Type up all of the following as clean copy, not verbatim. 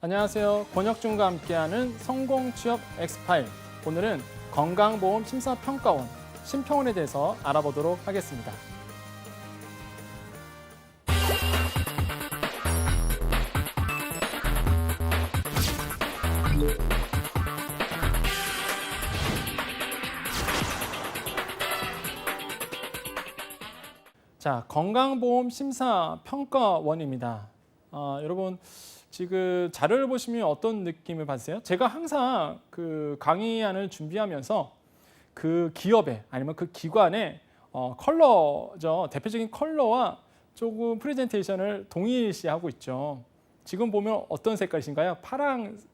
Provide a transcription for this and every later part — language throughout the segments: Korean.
안녕하세요. 권혁준과 함께하는 성공취업 엑스파일. 오늘은 건강보험 심사평가원, 심평원에 대해서 알아보도록 하겠습니다. 자, 건강보험 심사평가원입니다. 여러분 지금 자료를 보시면 어떤 느낌을 받으세요? 제가 항상 그 강의안을 준비하면서 그 기업에 아니면 그 기관의 컬러죠. 대표적인 컬러와 조금 프레젠테이션을 동일시하고 있죠. 지금 보면 어떤 색깔이신가요?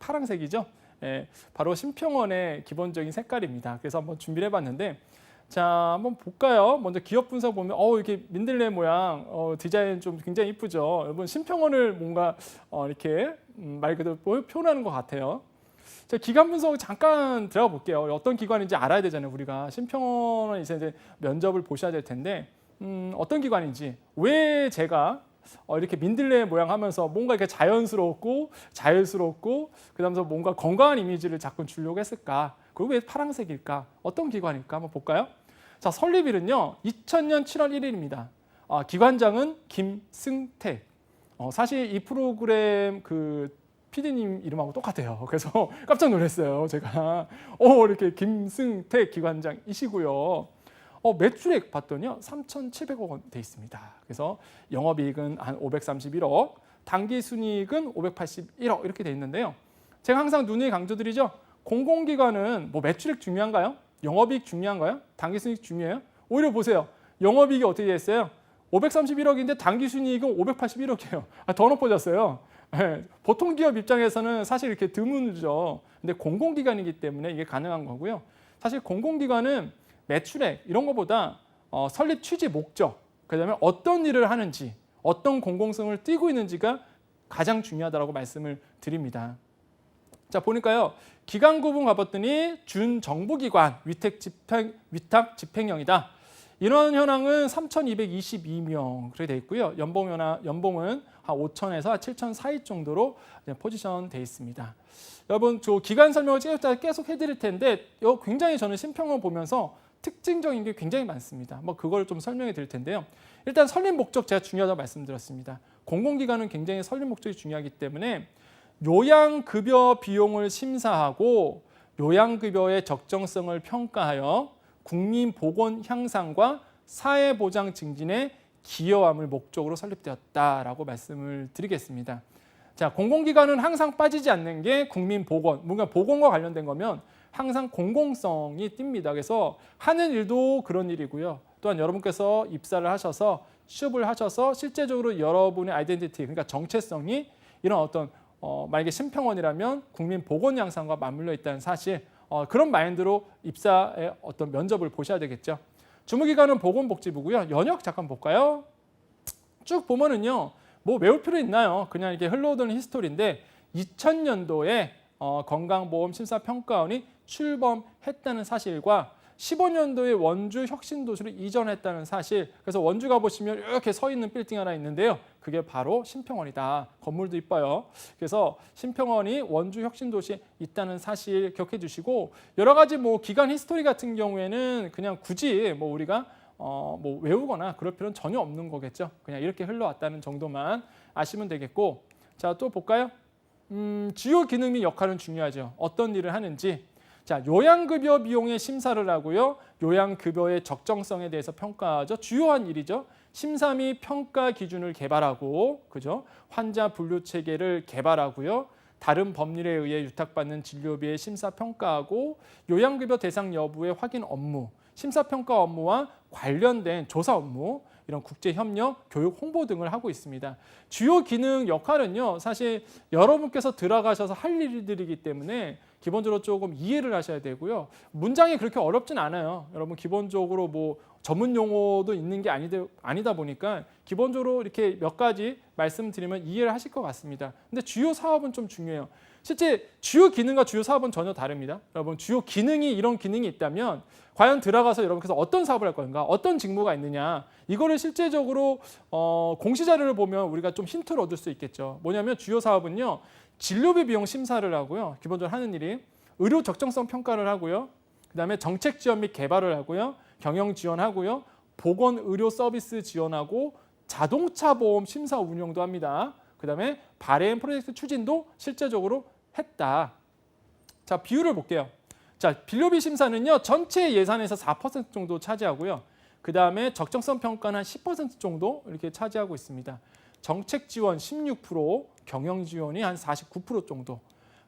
파랑색이죠. 예, 바로 심평원의 기본적인 색깔입니다. 그래서 한번 준비를 해봤는데, 자, 한번 볼까요? 먼저 기업 분석 보면 이렇게 민들레 모양 디자인 좀 굉장히 이쁘죠. 여러분 심평원을 뭔가 이렇게 말 그대로 표현하는 것 같아요. 자, 기관 분석 잠깐 들어가 볼게요. 어떤 기관인지 알아야 되잖아요. 우리가 심평원은 이제 면접을 보셔야 될 텐데 어떤 기관인지, 왜 제가 이렇게 민들레 모양 하면서 뭔가 이렇게 자연스럽고 그다음에 뭔가 건강한 이미지를 자꾸 주려고 했을까? 그리고 왜 파란색일까? 어떤 기관일까? 한번 볼까요? 자, 설립일은요 2000년 7월 1일입니다. 기관장은 김승택. 사실 이 프로그램 그 PD님 이름하고 똑같아요. 그래서 깜짝 놀랐어요. 제가 이렇게 김승택 기관장이시고요. 매출액 봤더니요 3,700억 원 돼 있습니다. 그래서 영업이익은 한 531억, 당기순이익은 581억 이렇게 돼 있는데요. 제가 항상 누누이 강조드리죠. 공공기관은 뭐 매출액 중요한가요? 영업이익 중요한가요? 당기순이익 중요해요? 오히려 보세요. 영업이익이 어떻게 됐어요? 531억인데 당기순이익은 581억이에요. 더 높아졌어요. 네, 보통 기업 입장에서는 사실 이렇게 드물죠. 근데 공공기관이기 때문에 이게 가능한 거고요. 사실 공공기관은 매출액 이런 것보다 설립 취지 목적, 그다음에 어떤 일을 하는지, 어떤 공공성을 띠고 있는지가 가장 중요하다고 말씀을 드립니다. 자, 보니까요. 기관 구분 가봤더니 준정부기관, 위탁 집행형이다. 인원 현황은 3,222명 그렇게 돼 있고요. 연봉은 한 5,000에서 7,000 사이 정도로 포지션 돼 있습니다. 여러분, 저 기관 설명을 계속 해드릴 텐데 굉장히 저는 심평원 보면서 특징적인 게 굉장히 많습니다. 그걸 좀 설명해 드릴 텐데요. 일단 설립 목적 제가 중요하다고 말씀드렸습니다. 공공기관은 굉장히 설립 목적이 중요하기 때문에 요양급여 비용을 심사하고 요양급여의 적정성을 평가하여 국민보건 향상과 사회보장 증진에 기여함을 목적으로 설립되었다라고 말씀을 드리겠습니다. 자, 공공기관은 항상 빠지지 않는 게 국민보건, 뭔가 보건과 관련된 거면 항상 공공성이 띕니다. 그래서 하는 일도 그런 일이고요. 또한 여러분께서 입사를 하셔서 취업을 하셔서 실제적으로 여러분의 아이덴티티, 그러니까 정체성이 이런 어떤 만약에 심평원이라면 국민 보건 양상과 맞물려 있다는 사실, 그런 마인드로 입사의 어떤 면접을 보셔야 되겠죠. 주무기관은 보건복지부고요. 연역 잠깐 볼까요? 쭉 보면은요, 뭐 외울 필요 있나요? 그냥 이렇게 흘러오던 히스토리인데 2000년도에 건강보험 심사평가원이 출범했다는 사실과 15년도에 원주 혁신도시로 이전했다는 사실. 그래서 원주 가보시면 이렇게 서 있는 빌딩 하나 있는데요. 그게 바로 심평원이다. 건물도 이뻐요. 그래서 심평원이 원주 혁신도시에 있다는 사실 기억해 주시고, 여러 가지 뭐 기관 히스토리 같은 경우에는 그냥 굳이 뭐 우리가 뭐 외우거나 그럴 필요는 전혀 없는 거겠죠. 그냥 이렇게 흘러왔다는 정도만 아시면 되겠고, 자, 또 볼까요? 주요 기능 및 역할은 중요하죠. 어떤 일을 하는지. 자, 요양급여 비용의 심사를 하고요. 요양급여의 적정성에 대해서 평가하죠. 주요한 일이죠. 심사 및 평가 기준을 개발하고, 그죠? 환자 분류 체계를 개발하고요. 다른 법률에 의해 유탁받는 진료비의 심사 평가하고, 요양급여 대상 여부의 확인 업무, 심사 평가 업무와 관련된 조사 업무, 이런 국제 협력, 교육 홍보 등을 하고 있습니다. 주요 기능 역할은요, 사실 여러분께서 들어가셔서 할 일들이기 때문에 기본적으로 조금 이해를 하셔야 되고요. 문장이 그렇게 어렵진 않아요. 여러분 기본적으로 뭐 전문 용어도 있는 게 아니다 보니까 기본적으로 이렇게 몇 가지 말씀드리면 이해를 하실 것 같습니다. 근데 주요 사업은 좀 중요해요. 실제 주요 기능과 주요 사업은 전혀 다릅니다. 여러분 주요 기능이 이런 기능이 있다면 과연 들어가서 여러분께서 어떤 사업을 할 건가, 어떤 직무가 있느냐, 이거를 실제적으로 공시 자료를 보면 우리가 좀 힌트를 얻을 수 있겠죠. 뭐냐면 주요 사업은요, 진료비 비용 심사를 하고요. 기본적으로 하는 일이 의료 적정성 평가를 하고요. 그다음에 정책 지원 및 개발을 하고요. 경영 지원하고요. 보건 의료 서비스 지원하고 자동차 보험 심사 운영도 합니다. 그다음에 발행 프로젝트 추진도 실제적으로 했다. 자, 비율을 볼게요. 자, 진료비 심사는요. 전체 예산에서 4% 정도 차지하고요. 그다음에 적정성 평가는 한 10% 정도 이렇게 차지하고 있습니다. 정책 지원 16%, 경영 지원이 한 49% 정도.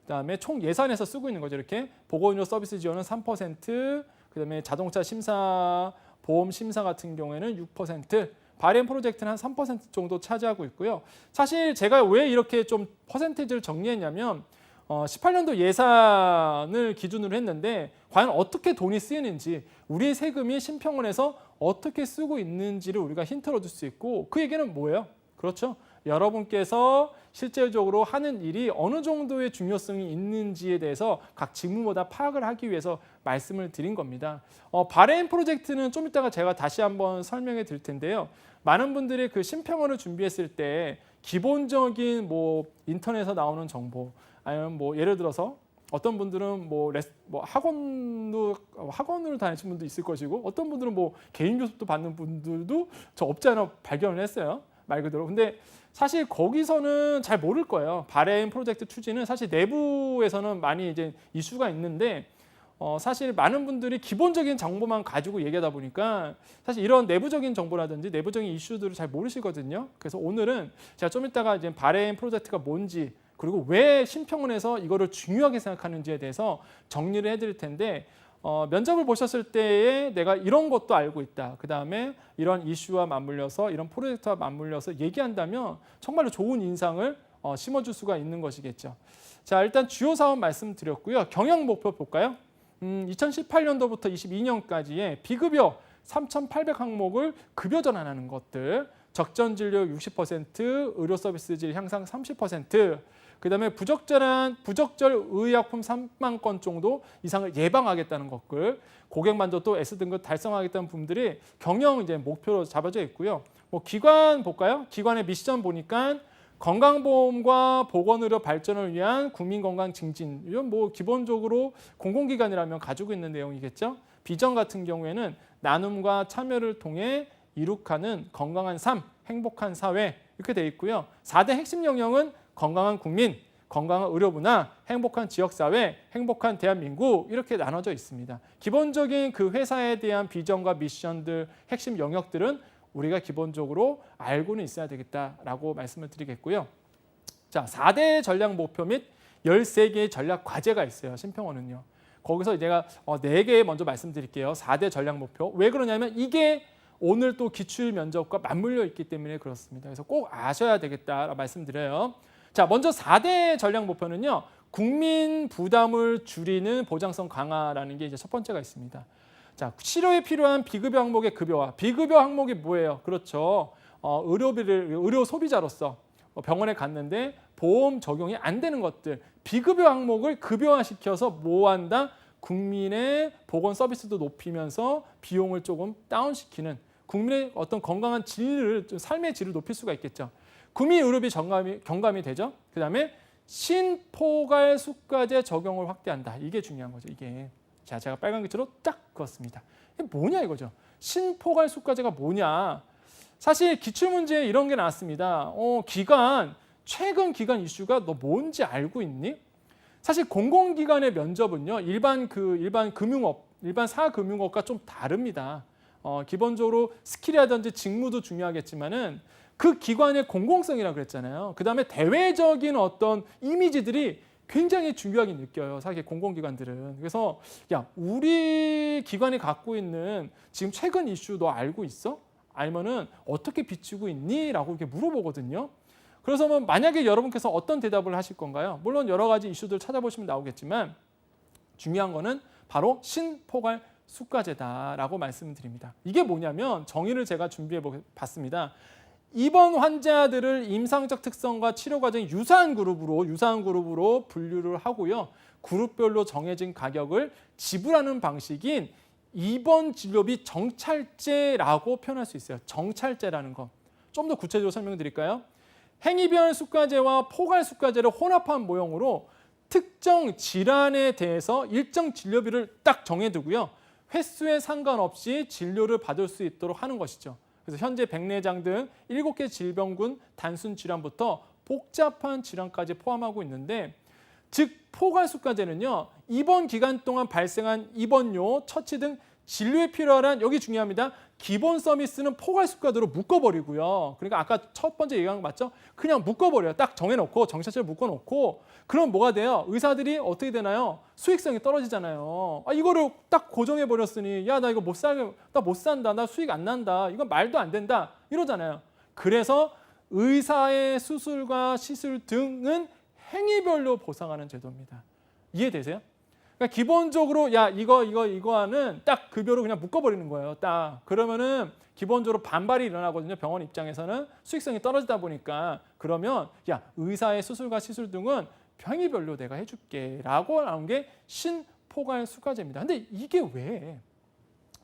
그다음에 총 예산에서 쓰고 있는 거죠. 이렇게 보건의료 서비스 지원은 3%, 그다음에 자동차 심사, 보험 심사 같은 경우에는 6%, 발행 프로젝트는 한 3% 정도 차지하고 있고요. 사실 제가 왜 이렇게 좀 퍼센테이지를 정리했냐면 18년도 예산을 기준으로 했는데 과연 어떻게 돈이 쓰이는지, 우리의 세금이 심평원에서 어떻게 쓰고 있는지를 우리가 힌트를 얻을 수 있고, 그 얘기는 뭐예요? 그렇죠. 여러분께서 실제적으로 하는 일이 어느 정도의 중요성이 있는지에 대해서 각 직무마다 파악을 하기 위해서 말씀을 드린 겁니다. 발행 프로젝트는 좀 이따가 제가 다시 한번 설명해 드릴 텐데요. 많은 분들이 그 심평원을 준비했을 때 기본적인 뭐 인터넷에서 나오는 정보, 아니면 뭐 예를 들어서 어떤 분들은 뭐 학원을 다니시는 분도 있을 것이고, 어떤 분들은 뭐 개인 교습도 받는 분들도 저 없지 않아 발견을 했어요. 말 그대로. 근데 사실 거기서는 잘 모를 거예요. 발행 프로젝트 추진은 사실 내부에서는 많이 이제 이슈가 있는데 사실 많은 분들이 기본적인 정보만 가지고 얘기하다 보니까 사실 이런 내부적인 정보라든지 내부적인 이슈들을 잘 모르시거든요. 그래서 오늘은 제가 좀 이따가 이제 발행 프로젝트가 뭔지, 그리고 왜 심평원에서 이거를 중요하게 생각하는지에 대해서 정리를 해드릴 텐데, 면접을 보셨을 때에 내가 이런 것도 알고 있다, 그 다음에 이런 이슈와 맞물려서 이런 프로젝트와 맞물려서 얘기한다면 정말로 좋은 인상을 심어줄 수가 있는 것이겠죠. 자, 일단 주요 사업 말씀드렸고요. 경영 목표 볼까요? 2018년도부터 22년까지의 비급여 3,800 항목을 급여 전환하는 것들, 적정 진료 60%, 의료 서비스 질 향상 30%, 그다음에 부적절 의약품 3만 건 정도 이상을 예방하겠다는 것들, 고객 만족도 S등급 달성하겠다는 부분들이 경영 이제 목표로 잡아져 있고요. 뭐 기관 볼까요? 기관의 미션 보니까 건강보험과 보건의료 발전을 위한 국민건강 증진, 이건 뭐 기본적으로 공공기관이라면 가지고 있는 내용이겠죠. 비전 같은 경우에는 나눔과 참여를 통해 이룩하는 건강한 삶, 행복한 사회, 이렇게 돼 있고요. 4대 핵심 영역은 건강한 국민, 건강한 의료문화, 행복한 지역사회, 행복한 대한민국, 이렇게 나눠져 있습니다. 기본적인 그 회사에 대한 비전과 미션들, 핵심 영역들은 우리가 기본적으로 알고는 있어야 되겠다라고 말씀을 드리겠고요. 자, 4대 전략 목표 및 13개의 전략 과제가 있어요. 심평원은요. 거기서 제가 4개 먼저 말씀드릴게요. 4대 전략 목표. 왜 그러냐면 이게 오늘 또 기출 면접과 맞물려 있기 때문에 그렇습니다. 그래서 꼭 아셔야 되겠다라고 말씀드려요. 자, 먼저 4대 전략 목표는요. 국민 부담을 줄이는 보장성 강화라는 게 이제 첫 번째가 있습니다. 자, 치료에 필요한 비급여 항목의 급여화. 비급여 항목이 뭐예요? 그렇죠. 의료 소비자로서 병원에 갔는데 보험 적용이 안 되는 것들, 비급여 항목을 급여화시켜서 뭐 한다? 국민의 보건 서비스도 높이면서 비용을 조금 다운시키는, 국민의 어떤 건강한 질을, 삶의 질을 높일 수가 있겠죠. 국민 의료비 경감이 되죠. 그다음에 신포괄 수가제 적용을 확대한다. 이게 중요한 거죠. 이게. 자, 제가 빨간 글자로 딱 그었습니다. 이게 뭐냐 이거죠. 신포괄 수가제가 뭐냐. 사실 기출문제에 이런 게 나왔습니다. 최근 기간 이슈가 너 뭔지 알고 있니? 사실 공공기관의 면접은요, 일반 금융업, 일반 사금융업과 좀 다릅니다. 기본적으로 스킬이라든지 직무도 중요하겠지만은 그 기관의 공공성이라고 그랬잖아요. 그 다음에 대외적인 어떤 이미지들이 굉장히 중요하게 느껴요. 사실 공공기관들은. 그래서 야, 우리 기관이 갖고 있는 지금 최근 이슈 너 알고 있어? 아니면은 어떻게 비추고 있니? 라고 이렇게 물어보거든요. 그래서 뭐 만약에 여러분께서 어떤 대답을 하실 건가요? 물론 여러 가지 이슈들 찾아보시면 나오겠지만 중요한 거는 바로 신포괄 수가제다라고 말씀드립니다. 이게 뭐냐면 정의를 제가 준비해 봤습니다. 입원 환자들을 임상적 특성과 치료 과정이 유사한 그룹으로 분류를 하고요. 그룹별로 정해진 가격을 지불하는 방식인 입원 진료비 정찰제라고 표현할 수 있어요. 정찰제라는 거. 좀 더 구체적으로 설명드릴까요? 행위별 숙가제와 포괄 숙가제를 혼합한 모형으로 특정 질환에 대해서 일정 진료비를 딱 정해두고요. 횟수에 상관없이 진료를 받을 수 있도록 하는 것이죠. 그래서 현재 백내장 등 7개 질병군 단순 질환부터 복잡한 질환까지 포함하고 있는데, 즉 포괄 숙가제는요. 입원 기간 동안 발생한 입원료, 처치 등 진료에 필요한, 여기 중요합니다, 기본 서비스는 포괄 숙가제로 묶어버리고요. 그러니까 아까 첫 번째 얘기한 거 맞죠? 그냥 묶어버려요. 딱 정해놓고 정시자체를 묶어놓고, 그럼 뭐가 돼요? 의사들이 어떻게 되나요? 수익성이 떨어지잖아요. 이거를 딱 고정해버렸으니 야, 나 이거 나 못 산다, 나 수익 안 난다, 이건 말도 안 된다 이러잖아요. 그래서 의사의 수술과 시술 등은 행위별로 보상하는 제도입니다. 이해되세요? 그러니까 기본적으로 야 이거는 딱 급여로 그냥 묶어버리는 거예요. 딱 그러면은 기본적으로 반발이 일어나거든요. 병원 입장에서는 수익성이 떨어지다 보니까. 그러면 야, 의사의 수술과 시술 등은 행위별로 내가 해줄게라고 나온 게 신포괄 숙가제입니다. 근데 이게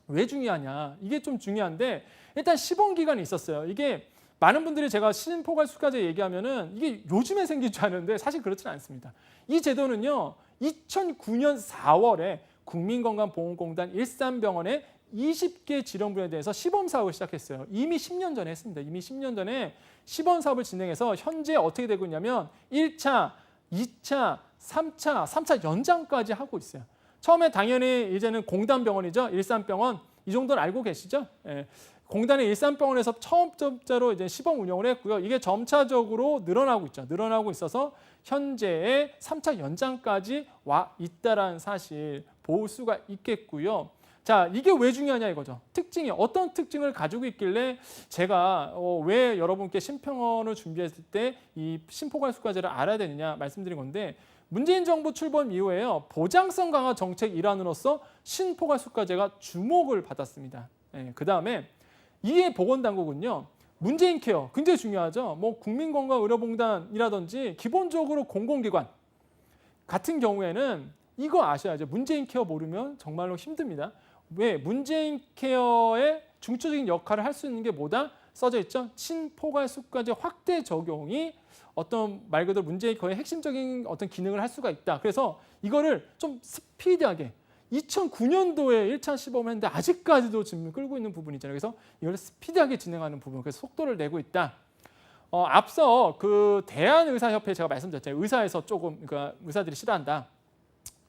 왜 중요하냐? 이게 좀 중요한데, 일단 시범 기간이 있었어요. 이게 많은 분들이 제가 신포괄 숙가제 얘기하면은 이게 요즘에 생긴 줄 아는데 사실 그렇지는 않습니다. 이 제도는요, 2009년 4월에 국민건강보험공단 일산병원에 20개 질병분야에 대해서 시범 사업을 시작했어요. 이미 10년 전에 했습니다. 이미 10년 전에 시범 사업을 진행해서 현재 어떻게 되고 있냐면 1차, 2차, 3차 연장까지 하고 있어요. 처음에 당연히 이제는 공단병원이죠. 일산병원. 이 정도는 알고 계시죠? 예. 공단의 일산병원에서 처음자로 이제 시범 운영을 했고요. 이게 점차적으로 늘어나고 있죠. 늘어나고 있어서 현재의 3차 연장까지 와 있다라는 사실 볼 수가 있겠고요. 자, 이게 왜 중요하냐 이거죠. 특징이 어떤 특징을 가지고 있길래 제가 왜 여러분께 신평원을 준비했을 때 이 신포괄 숙가제를 알아야 되느냐 말씀드린 건데, 문재인 정부 출범 이후에요, 보장성 강화 정책 일환으로서 신포괄 숙가제가 주목을 받았습니다. 예, 그 다음에 이에 보건당국은요, 문재인 케어 굉장히 중요하죠. 뭐 국민건강의료공단이라든지 기본적으로 공공기관 같은 경우에는 이거 아셔야죠. 문재인 케어 모르면 정말로 힘듭니다. 왜? 문재인 케어의 중추적인 역할을 할 수 있는 게 뭐다? 써져 있죠. 신포괄 숙가제 확대 적용이 어떤 말 그대로 문재인 케어의 핵심적인 어떤 기능을 할 수가 있다. 그래서 이거를 좀 스피디하게 2009년도에 1차 시범을 했는데 아직까지도 지금 끌고 있는 부분이 있잖아요. 그래서 이걸 스피디하게 진행하는 부분, 그래서 속도를 내고 있다. 앞서 그 대한의사협회 제가 말씀드렸잖아요. 의사에서 조금, 그러니까 의사들이 싫어한다.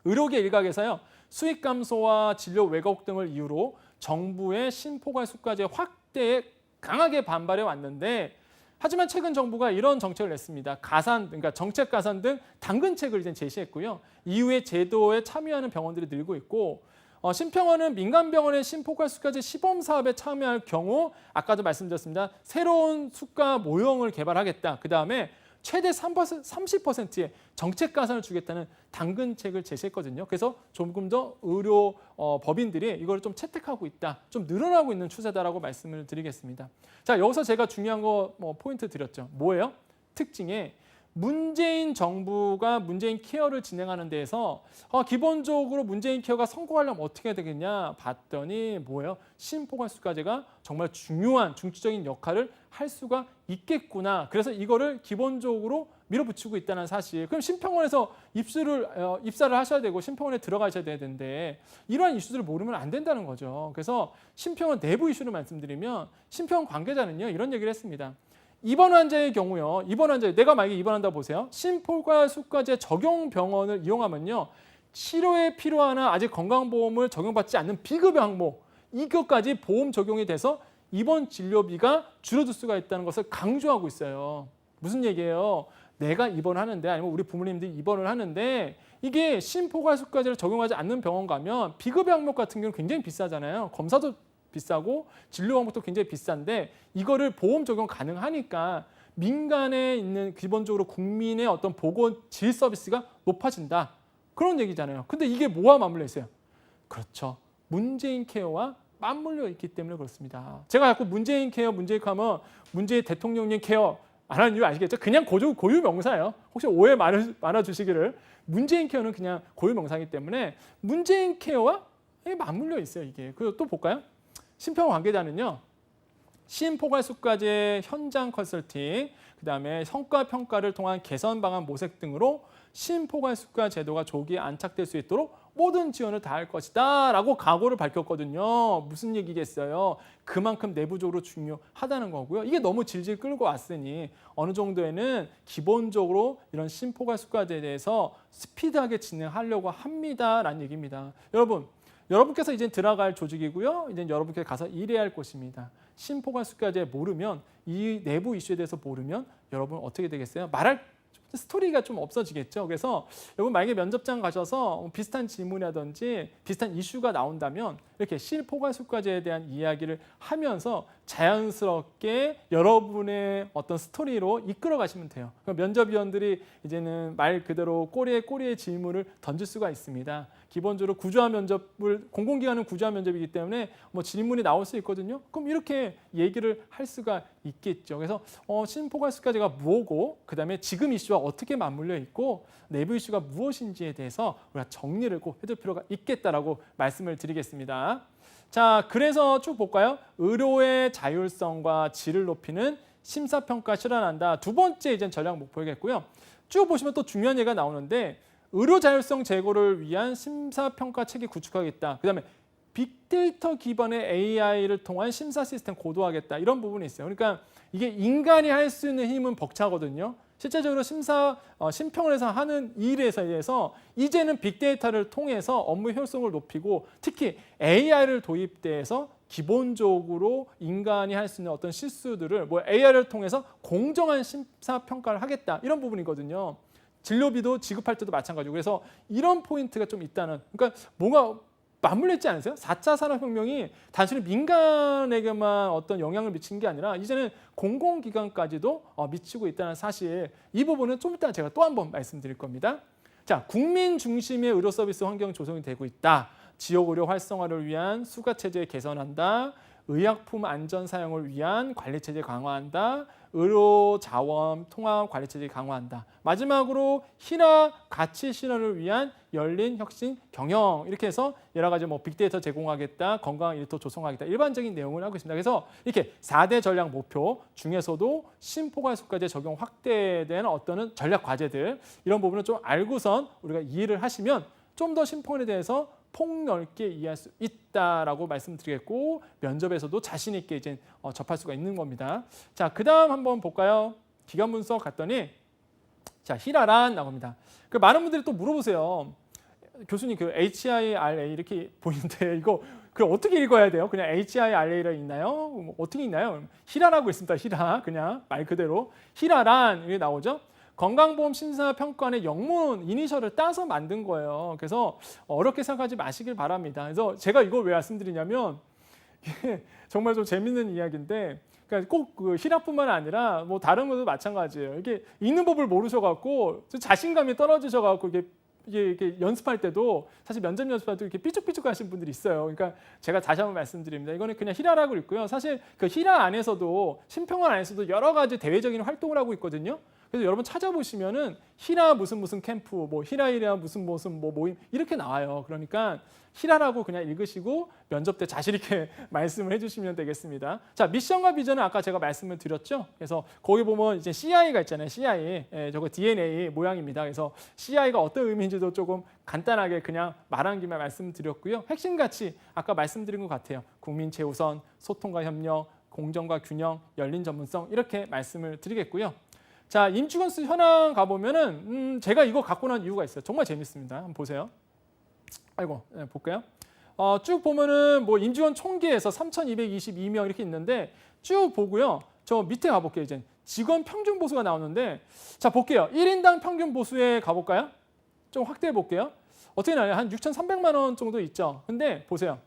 의료계 일각에서요, 수익 감소와 진료 왜곡 등을 이유로 정부의 신포괄 숙가제 확대에 강하게 반발해 왔는데, 하지만 최근 정부가 이런 정책을 냈습니다. 가산, 그러니까 정책 가산 등 당근책을 이제 제시했고요. 이후에 제도에 참여하는 병원들이 늘고 있고, 신평원은 민간병원의 신포괄 숙가제 시범 사업에 참여할 경우 아까도 말씀드렸습니다. 새로운 숙가 모형을 개발하겠다. 그 다음에 최대 30%의 정책 가산을 주겠다는 당근책을 제시했거든요. 그래서 조금 더 의료 법인들이 이걸 좀 채택하고 있다, 좀 늘어나고 있는 추세다라고 말씀을 드리겠습니다. 자, 여기서 제가 중요한 거 포인트 드렸죠. 뭐예요? 특징에 문재인 정부가 문재인 케어를 진행하는 데에서 기본적으로 문재인 케어가 성공하려면 어떻게 해야 되겠냐 봤더니 뭐예요? 신포괄 숙가제가 정말 중요한 중추적인 역할을 할 수가 있겠구나. 그래서 이거를 기본적으로 밀어붙이고 있다는 사실. 그럼 신평원에서 입사를 하셔야 되고 신평원에 들어가셔야 되는데 이러한 이슈들을 모르면 안 된다는 거죠. 그래서 신평원 내부 이슈를 말씀드리면 신평원 관계자는요, 이런 얘기를 했습니다. 입원 환자의 경우요, 내가 만약에 입원한다고 보세요. 신포괄 숙가제 적용 병원을 이용하면요, 치료에 필요하나 아직 건강보험을 적용받지 않는 비급여 항목, 이것까지 보험 적용이 돼서 입원 진료비가 줄어들 수가 있다는 것을 강조하고 있어요. 무슨 얘기예요? 내가 입원하는데, 아니면 우리 부모님들이 입원을 하는데 이게 신포괄 숙가제를 적용하지 않는 병원 가면 비급여 항목 같은 경우는 굉장히 비싸잖아요. 검사도 비싸고 진료 방법도 굉장히 비싼데 이거를 보험 적용 가능하니까 민간에 있는 기본적으로 국민의 어떤 보건 질 서비스가 높아진다. 그런 얘기잖아요. 근데 이게 뭐와 맞물려 있어요? 그렇죠. 문재인 케어와 맞물려 있기 때문에 그렇습니다. 제가 자꾸 문재인 케어 하면 문재인 대통령님 케어 안 하는 이유 아시겠죠? 그냥 고유 명사예요. 혹시 오해 말아 주시기를. 문재인 케어는 그냥 고유 명사이기 때문에 문재인 케어와 맞물려 있어요, 이게. 그리고 또 볼까요? 신평원 관계자는요, 신포괄 숙가제 현장 컨설팅, 그다음에 성과 평가를 통한 개선 방안 모색 등으로 심포괄수가 제도가 조기에 안착될 수 있도록 모든 지원을 다할 것이다 라고 각오를 밝혔거든요. 무슨 얘기겠어요? 그만큼 내부적으로 중요하다는 거고요. 이게 너무 질질 끌고 왔으니 어느 정도에는 기본적으로 이런 심포괄수가제에 대해서 스피드하게 진행하려고 합니다라는 얘기입니다. 여러분께서 이제 들어갈 조직이고요. 이제 여러분께서 가서 일해야 할 곳입니다. 심포괄수가제 모르면 이 내부 이슈에 대해서 모르면 여러분 어떻게 되겠어요? 말할 스토리가 좀 없어지겠죠. 그래서 여러분 만약에 면접장 가셔서 비슷한 질문이라든지 비슷한 이슈가 나온다면 이렇게 심포괄수가제에 대한 이야기를 하면서 자연스럽게 여러분의 어떤 스토리로 이끌어 가시면 돼요. 면접위원들이 이제는 말 그대로 꼬리에 질문을 던질 수가 있습니다. 기본적으로 구조화 면접을 공공기관은 구조화 면접이기 때문에 뭐 질문이 나올 수 있거든요. 그럼 이렇게 얘기를 할 수가 있겠죠. 그래서 심포괄수가제가 뭐고 그다음에 지금 이슈와 어떻게 맞물려 있고 내부 이슈가 무엇인지에 대해서 우리가 정리를 꼭 해둘 필요가 있겠다라고 말씀을 드리겠습니다. 자, 그래서 쭉 볼까요? 의료의 자율성과 질을 높이는 심사평가 실현한다. 두 번째 이제 전략 목표겠고요. 쭉 보시면 또 중요한 얘기가 나오는데 의료 자율성 제고를 위한 심사평가 체계 구축하겠다. 그다음에 빅데이터 기반의 AI를 통한 심사 시스템 고도화하겠다. 이런 부분이 있어요. 그러니까 이게 인간이 할 수 있는 힘은 벅차거든요. 실제적으로 심평을 해서 하는 일에 대해서 이제는 빅데이터를 통해서 업무 효율성을 높이고 특히 AI를 도입돼서 기본적으로 인간이 할 수 있는 어떤 실수들을 AI를 통해서 공정한 심사평가를 하겠다. 이런 부분이거든요. 진료비도 지급할 때도 마찬가지고 그래서 이런 포인트가 좀 있다는 그러니까 뭔가 맞물려 있지 않으세요? 4차 산업혁명이 단순히 민간에게만 어떤 영향을 미치는 게 아니라 이제는 공공기관까지도 미치고 있다는 사실 이 부분은 좀 이따 제가 또 한 번 말씀드릴 겁니다. 자, 국민 중심의 의료 서비스 환경 조성이 되고 있다. 지역 의료 활성화를 위한 수가 체제 개선한다. 의약품 안전 사용을 위한 관리 체제 강화한다. 의료 자원 통합 관리 체제 강화한다. 마지막으로 희라 가치 실현을 위한 열린 혁신 경영 이렇게 해서 여러 가지 빅데이터 제공하겠다. 건강한 일터 조성하겠다. 일반적인 내용을 하고 있습니다. 그래서 이렇게 4대 전략 목표 중에서도 심포괄수가제 적용 확대된 어떤 전략 과제들 이런 부분을 좀 알고선 우리가 이해를 하시면 좀 더 심포에 대해서 폭넓게 이해할 수 있다라고 말씀드리겠고 면접에서도 자신 있게 이제 접할 수가 있는 겁니다. 자, 그다음 한번 볼까요? 기관 분석 갔더니 자, 희라란 나옵니다. 그 많은 분들이 또 물어보세요. 교수님 그 HIRA 이렇게 보이는데 이거 그 어떻게 읽어야 돼요? 그냥 HIRA라 있나요? 어떻게 있나요? 희라라고 있습니다. 희라 그냥 말 그대로 희라란 이게 나오죠. 건강보험 심사평가원의 영문 이니셜을 따서 만든 거예요. 그래서 어렵게 생각하지 마시길 바랍니다. 그래서 제가 이걸 왜 말씀드리냐면 이게 정말 좀 재밌는 이야기인데 그러니까 꼭 그 희라뿐만 아니라 다른 것도 마찬가지예요. 이게 읽는 법을 모르셔갖고 자신감이 떨어지셔갖고 이게 연습할 때도 사실 면접 연습할 때 이렇게 삐죽삐죽 하시는 분들이 있어요. 그러니까 제가 다시 한번 말씀드립니다. 이거는 그냥 희라라고 읽고요. 사실 그 희라 안에서도 심평원 안에서도 여러 가지 대외적인 활동을 하고 있거든요. 그래서 여러분 찾아보시면은 희라 무슨 캠프, 희라이라 무슨 모임 이렇게 나와요. 그러니까 희라라고 그냥 읽으시고 면접 때 자신 있게 말씀을 해주시면 되겠습니다. 자, 미션과 비전은 아까 제가 말씀을 드렸죠. 그래서 거기 보면 이제 CI가 있잖아요. CI, 저거 DNA 모양입니다. 그래서 CI가 어떤 의미인지도 조금 간단하게 그냥 말한 김에 말씀드렸고요. 핵심 가치 아까 말씀드린 것 같아요. 국민 최우선, 소통과 협력, 공정과 균형, 열린 전문성 이렇게 말씀을 드리겠고요. 자, 임직원수 현황 가보면은 제가 이거 갖고 난 이유가 있어요. 정말 재밌습니다. 한번 보세요. 아이고, 볼까요? 쭉 보면은 임직원 총계에서 3,222명 이렇게 있는데 쭉 보고요. 저 밑에 가볼게요. 이제 직원 평균 보수가 나오는데 자, 볼게요. 1인당 평균 보수에 가볼까요? 좀 확대해 볼게요. 어떻게 나와요? 한 6,300만 원 정도 있죠. 근데 보세요.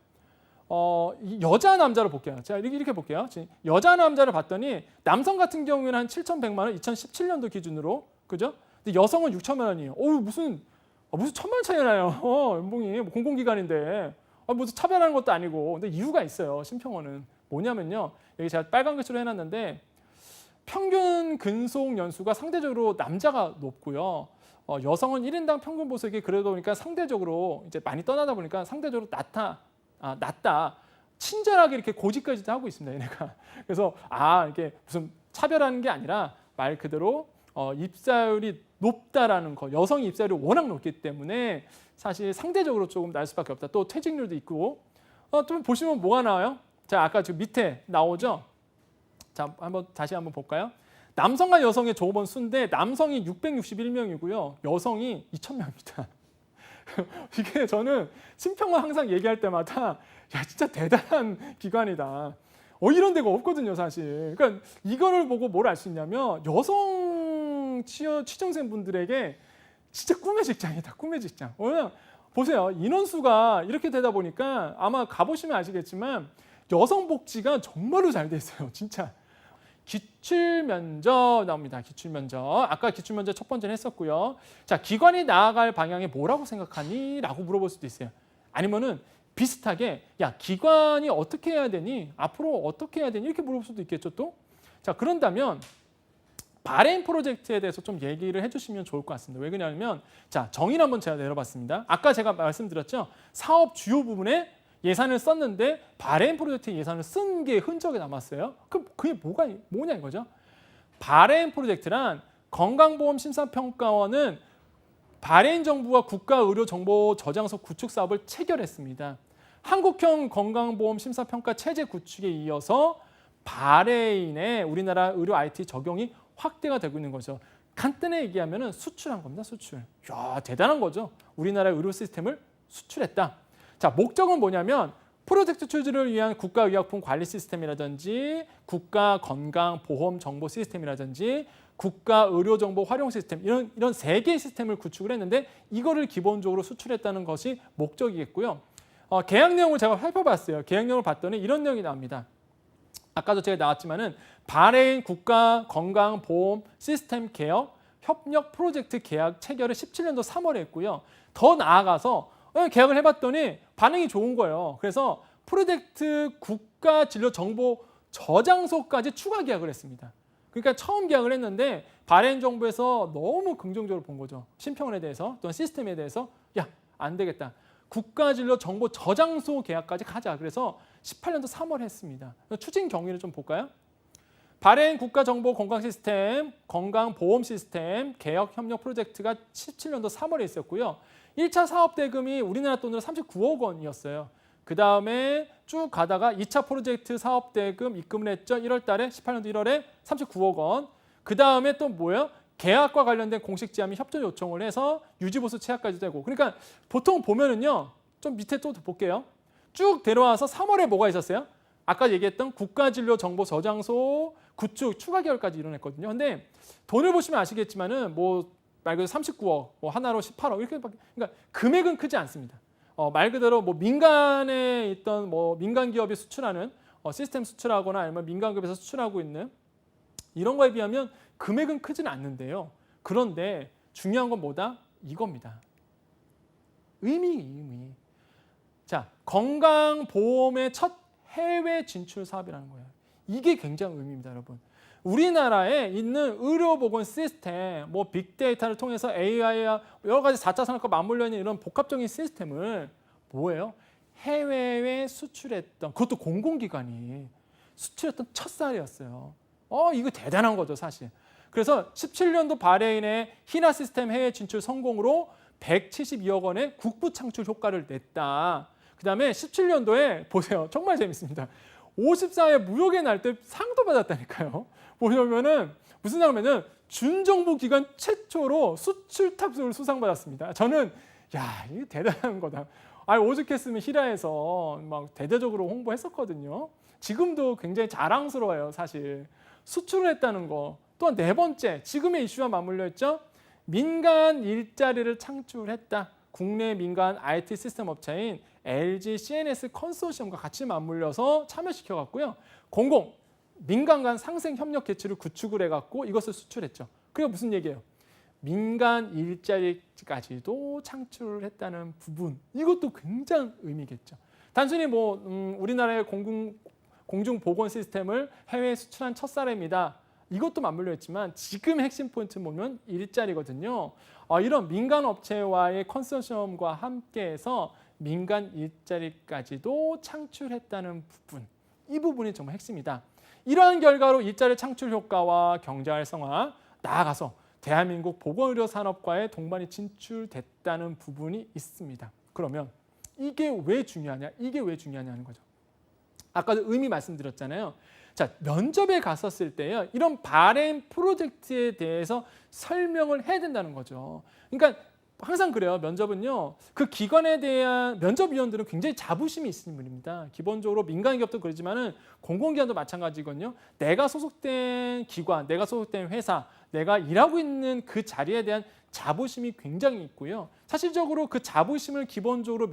여자 남자를 볼게요. 자, 이렇게 볼게요. 여자 남자를 봤더니 남성 같은 경우에는 한 7,100만 원, 2017년도 기준으로, 그죠? 근데 여성은 6천만 원이에요. 무슨 1,000만 원 차이 나요. 연봉이 공공기관인데 무슨 차별하는 것도 아니고. 근데 이유가 있어요. 심평원은 뭐냐면요. 여기 제가 빨간 글씨로 해놨는데 평균 근속 연수가 상대적으로 남자가 높고요. 여성은 1인당 평균 보석이 그래도 보니까 상대적으로 이제 많이 떠나다 보니까 상대적으로 낮다. 친절하게 이렇게 고지까지도 하고 있습니다. 얘네가. 그래서 이게 무슨 차별하는 게 아니라 말 그대로 입사율이 높다라는 거, 여성 입사율이 워낙 높기 때문에 사실 상대적으로 조금 날 수밖에 없다. 또 퇴직률도 있고 좀 보시면 뭐가 나와요? 자, 아까 지금 밑에 나오죠? 자, 다시 한번 볼까요? 남성과 여성의 조업원 수인데 남성이 661명이고요. 여성이 2,000명입니다. 이게 저는 심평원 항상 얘기할 때마다 야 진짜 대단한 기관이다. 이런 데가 없거든요, 사실. 그러니까 이거를 보고 뭘 알 수 있냐면 여성 취준생분들에게 진짜 꿈의 직장이다, 꿈의 직장. 왜냐면 보세요, 인원수가 이렇게 되다 보니까 아마 가보시면 아시겠지만 여성 복지가 정말로 잘 돼 있어요, 진짜. 기출면접 나옵니다. 기출면접. 아까 기출면접 첫 번째는 했었고요. 자, 기관이 나아갈 방향이 뭐라고 생각하니? 라고 물어볼 수도 있어요. 아니면은 비슷하게 야, 기관이 어떻게 해야 되니? 앞으로 어떻게 해야 되니? 이렇게 물어볼 수도 있겠죠, 또. 자, 그런다면 바레인 프로젝트에 대해서 좀 얘기를 해주시면 좋을 것 같습니다. 왜 그러냐면 자, 정의를 한번 제가 내려봤습니다. 아까 제가 말씀드렸죠. 사업 주요 부분에 예산을 썼는데 바레인 프로젝트 예산을 쓴 게 흔적이 남았어요. 그럼 그게 뭐냐 이거죠. 바레인 프로젝트란 건강보험심사평가원은 바레인 정부와 국가의료정보 저장소 구축 사업을 체결했습니다. 한국형 건강보험심사평가 체제 구축에 이어서 바레인의 우리나라 의료 IT 적용이 확대가 되고 있는 거죠. 간단히 얘기하면 수출한 겁니다. 수출. 이야, 대단한 거죠. 우리나라의 의료 시스템을 수출했다. 자, 목적은 뭐냐면 프로젝트 추진을 위한 국가의약품 관리 시스템이라든지 국가건강보험정보 시스템이라든지 국가의료정보 활용 시스템 이런 세 개의 시스템을 구축을 했는데 이거를 기본적으로 수출했다는 것이 목적이겠고요. 계약 내용을 제가 살펴봤어요. 계약 내용을 봤더니 이런 내용이 나옵니다. 아까도 제가 나왔지만은 바레인 국가건강보험 시스템 개혁 협력 프로젝트 계약 체결을 17년도 3월에 했고요. 더 나아가서 계약을 해봤더니 반응이 좋은 거예요. 그래서 프로젝트 국가진료정보 저장소까지 추가 계약을 했습니다. 그러니까 처음 계약을 했는데 바레인 정부에서 너무 긍정적으로 본 거죠. 심평원에 대해서 또는 시스템에 대해서 야, 안 되겠다. 국가진료정보 저장소 계약까지 가자. 그래서 18년도 3월에 했습니다. 추진 경위를 좀 볼까요? 바레인 국가정보건강시스템, 건강보험시스템 개혁 협력 프로젝트가 17년도 3월에 있었고요. 1차 사업대금이 우리나라 돈으로 39억 원이었어요. 그 다음에 쭉 가다가 2차 프로젝트 사업대금 입금을 했죠. 1월 달에, 18년도 1월에 39억 원. 그 다음에 또 뭐예요? 계약과 관련된 공식 지함이 협조 요청을 해서 유지보수 체약까지 되고. 그러니까 보통 보면은요. 좀 밑에 또 볼게요. 쭉 데려와서 3월에 뭐가 있었어요? 아까 얘기했던 국가진료정보 저장소 구축 추가 계열까지 이뤄냈거든요. 근데 돈을 보시면 아시겠지만은 말 그대로 39억, 하나로 18억 이렇게밖에, 그러니까 금액은 크지 않습니다. 말 그대로 민간에 있던 민간 기업이 수출하는 시스템 수출하거나 아니면 민간 기업에서 수출하고 있는 이런 거에 비하면 금액은 크지는 않는데요. 그런데 중요한 건 뭐다? 이겁니다. 의미. 자, 건강보험의 첫 해외 진출 사업이라는 거예요. 이게 굉장히 의미입니다, 여러분. 우리나라에 있는 의료보건 시스템, 빅데이터를 통해서 AI와 여러 가지 4차 산업과 맞물려 있는 이런 복합적인 시스템을 뭐예요? 해외에 수출했던, 그것도 공공기관이 수출했던 첫 사례였어요. 이거 대단한 거죠, 사실. 그래서 17년도 바레인의 희나 시스템 해외 진출 성공으로 172억 원의 국부 창출 효과를 냈다. 그 다음에 17년도에 보세요. 정말 재밌습니다. 54회 무역의 날 때 상도 받았다니까요. 보시면은 무슨 상이면은 준정부 기관 최초로 수출 탑승을 수상받았습니다. 저는 야, 이게 대단한 거다. 오죽했으면 히라에서 막 대대적으로 홍보했었거든요. 지금도 굉장히 자랑스러워요, 사실. 수출을 했다는 거. 또한 네 번째, 지금의 이슈와 맞물려 있죠. 민간 일자리를 창출했다. 국내 민간 IT 시스템 업체인 LG CNS 컨소시엄과 같이 맞물려서 참여시켜갖고요. 공공, 민간 간 상생 협력 개체를 구축을 해갖고 이것을 수출했죠. 그게 무슨 얘기예요? 민간 일자리까지도 창출을 했다는 부분. 이것도 굉장히 의미겠죠. 단순히 우리나라의 공중보건 시스템을 해외에 수출한 첫 사례입니다. 이것도 맞물려 있지만 지금 핵심 포인트 보면 일자리거든요. 이런 민간 업체와의 컨소시엄과 함께해서 민간 일자리까지도 창출했다는 부분. 이 부분이 정말 핵심이다. 이러한 결과로 일자리 창출 효과와 경제 활성화, 나아가서 대한민국 보건의료 산업과의 동반이 진출됐다는 부분이 있습니다. 그러면 이게 왜 중요하냐? 이게 왜 중요하냐는 거죠. 아까도 의미 말씀드렸잖아요. 자, 면접에 갔었을 때요, 이런 바램 프로젝트에 대해서 설명을 해야 된다는 거죠. 그러니까 항상 그래요. 면접은요, 그 기관에 대한 면접위원들은 굉장히 자부심이 있는 분입니다. 기본적으로 민간 기업도 그러지만은 공공기관도 마찬가지거든요. 내가 소속된 기관, 내가 소속된 회사, 내가 일하고 있는 그 자리에 대한 자부심이 굉장히 있고요. 사실적으로 그 자부심을 기본적으로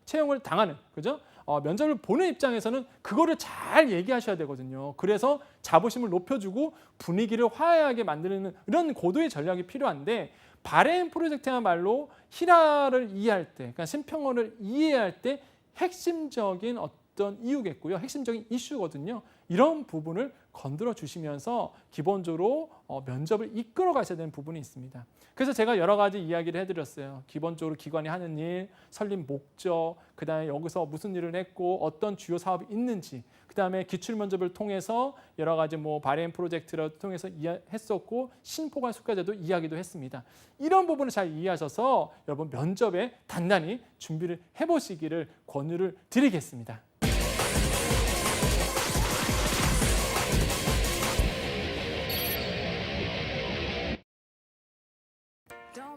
채용을 당하는, 그죠? 면접을 보는 입장에서는 그거를 잘 얘기하셔야 되거든요. 그래서 자부심을 높여주고 분위기를 화해하게 만드는 이런 고도의 전략이 필요한데, 바램 프로젝트야말로 희라를 이해할 때, 그러니까 심평원을 이해할 때 핵심적인 어떤 이유겠고요. 핵심적인 이슈거든요. 이런 부분을 건드려 주시면서 기본적으로 면접을 이끌어 가셔야 되는 부분이 있습니다. 그래서 제가 여러 가지 이야기를 해드렸어요. 기본적으로 기관이 하는 일, 설립 목적, 그다음에 여기서 무슨 일을 했고 어떤 주요 사업이 있는지, 그다음에 기출 면접을 통해서 여러 가지 바램 프로젝트를 통해서 했었고 신포관 숙과제도 이야기도 했습니다. 이런 부분을 잘 이해하셔서 여러분 면접에 단단히 준비를 해보시기를 권유를 드리겠습니다.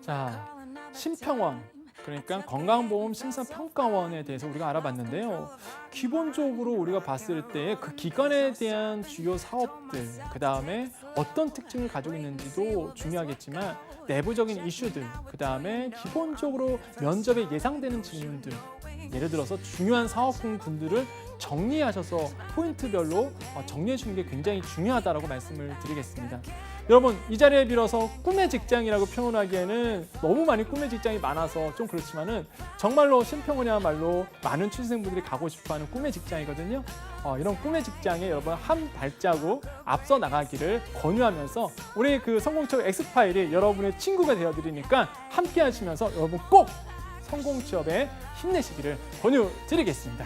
자, 심평원, 그러니까 건강보험 심사평가원에 대해서 우리가 알아봤는데요. 기본적으로 우리가 봤을 때 그 기관에 대한 주요 사업들, 그 다음에 어떤 특징을 가지고 있는지도 중요하겠지만 내부적인 이슈들, 그 다음에 기본적으로 면접에 예상되는 질문들, 예를 들어서 중요한 사업군들을 정리하셔서 포인트별로 정리해 주는 게 굉장히 중요하다고 말씀을 드리겠습니다. 여러분, 이 자리에 빌어서 꿈의 직장이라고 표현하기에는 너무 많이 꿈의 직장이 많아서 좀 그렇지만은 정말로 심평원이야말로 많은 취준생분들이 가고 싶어하는 꿈의 직장이거든요. 이런 꿈의 직장에 여러분 한 발자국 앞서 나가기를 권유하면서 우리 그 성공취업 엑스파일이 여러분의 친구가 되어드리니까 함께 하시면서 여러분 꼭 성공취업에 힘내시기를 권유드리겠습니다.